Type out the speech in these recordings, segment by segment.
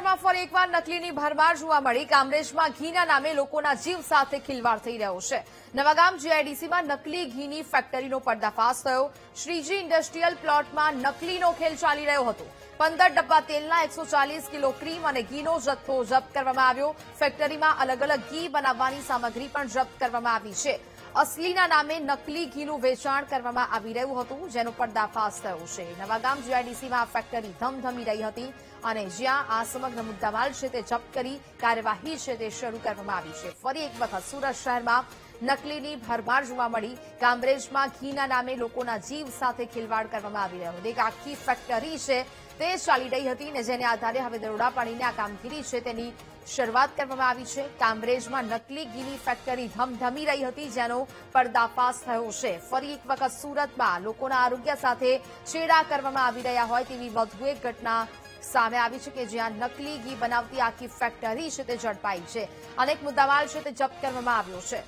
શહેરમાં ફરી એકવાર નકલીની ભરમાર જોવા મળી। કામરેજમાં ઘીના નામે લોકોના જીવ સાથે ખિલવાડ થઈ રહ્યો છે। નવાગામ જીઆઈડીસીમાં નકલી ઘીની ફેક્ટરીનો પર્દાફાશ થયો। શ્રીજી ઇન્ડસ્ટ્રીયલ પ્લોટમાં નકલીનો ખેલ ચાલી રહ્યો હતો। 15 ડબ્બા તેલના 140 કિલો ક્રીમ અને ઘીનો જથ્થો જપ્ત કરવામાં આવ્યો। ફેક્ટરીમાં અલગ અલગ ઘી બનાવવાની સામગ્રી પણ જપ્ત કરવામાં આવી છે। અસલીના નામે નકલી ઘીનું વેચાણ કરવામાં આવી રહ્યું હતું, જેનો પર્દાફાશ થયો છે। નવાગામ જીઆઈડીસીમાં આ ફેક્ટરી ધમધમી રહી હતી અને જ્યાં આ સમગ્ર મુદ્દામાલ છે તે જપ્ત કરી કાર્યવાહી છે તે શરૂ કરવામાં આવી છે। ફરી એક વખત સુરત શહેરમાં નકલીની ભરમાર જોવા મળી। કામરેજમાં ઘીના નામે લોકોના જીવ સાથે ખિલવાડ કરવામાં આવી રહ્યો હતો। એક આખી ફેક્ટરી છે તે ચાલી રહી હતી ને જેને આધારે હવે દરોડા પાડીને આ કામગીરી છે તેની શરૂઆત કરવામાં આવી છે। કામરેજમાં નકલી ઘીની ફેક્ટરી ધમધમી રહી હતી, જેનો પર્દાફાશ થયો છે। ફરી એક વખત સુરતમાં લોકોના આરોગ્ય સાથે છેડા કરવામાં આવી રહ્યા હોય તેવી વધુ એક ઘટના સામે આવી છે કે જ્યાં નકલી ઘી બનાવતી આખી ફેક્ટરી છે તે ઝડપાઈ છે। અનેક મુદ્દામાલ છે તે જપ્ત કરવામાં આવ્યો છે।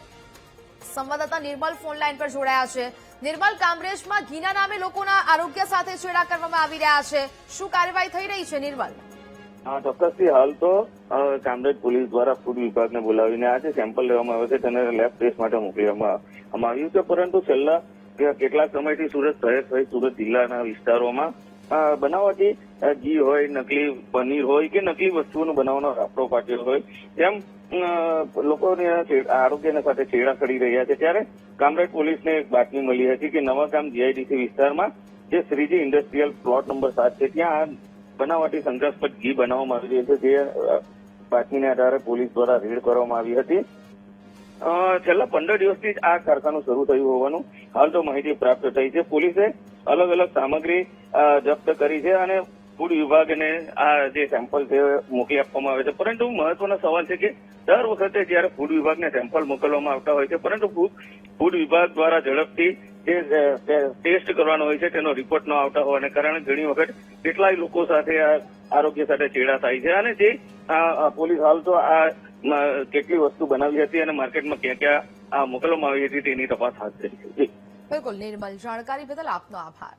સંવાદદાતા નિર્મલ ફોન લાઈન પર જોડાયા છે। નિર્મલ, કામરેજમાં ઘીના નામે લોકોના આરોગ્ય સાથે છેડા કરવામાં આવી રહ્યા છે, શું કાર્યવાહી થઈ રહી છે? નિર્મલ, ચોક્કસથી હાલ તો કામરેજ પોલીસ દ્વારા ફૂડ વિભાગને બોલાવીને આજે સેમ્પલ લેવામાં આવે છે, તેને લેબ ટેસ્ટ માટે મોકલવામાં આવ્યું છે। પરંતુ છેલ્લા કેટલાક સમયથી સુરત શહેર સહિત સુરત જિલ્લાના વિસ્તારોમાં બનાવટી ઘી હોય, નકલી પનીર હોય કે નકલી વસ્તુઓનો બનાવવાનો રાફડો પાટ્યો હોય તેમ લોકોને આરોગ્યના સાથે છેડા કરી રહ્યા છે। ત્યારે કામરેજ પોલીસને એક બાતમી મળી હતી કે નવાગામ જીઆઈડીસી વિસ્તારમાં જે શ્રીજી ઇન્ડસ્ટ્રીયલ પ્લોટ નંબર 7 છે ત્યાં બનાવટી શંકાસ્પદ ઘી બનાવવામાં આવી રહ્યું છે, જે બાતમીને આધારે પોલીસ દ્વારા રેડ કરવામાં આવી હતી। છેલ્લા 15 દિવસથી જ આ કારખાનું શરૂ થયું હોવાનું હાલ તો માહિતી પ્રાપ્ત થઈ છે। પોલીસે અલગ અલગ સામગ્રી જપ્ત કરી છે અને ફૂડ વિભાગને આ જે સેમ્પલ છે મોકલી આપવામાં આવે છે। પરંતુ મહત્વનો સવાલ છે કે દર વખતે જયારે ફૂડ વિભાગને સેમ્પલ મોકલવામાં આવતા હોય છે, પરંતુ ફૂડ વિભાગ દ્વારા ઝડપથી જે ટેસ્ટ કરવાનો હોય છે તેનો રિપોર્ટ ન આવતા હોવાને કારણે ઘણી વખત કેટલાય લોકો સાથે આરોગ્ય સાથે છેડા થાય છે અને જે પોલીસ હાલ તો આ કેટલી વસ્તુ બનાવી હતી અને માર્કેટમાં ક્યાં ક્યાં મોકલવામાં આવી હતી તેની તપાસ હાથ ધરી છે। બિલકુલ નિર્મલ, જાણકારી બદલ આપનો આભાર।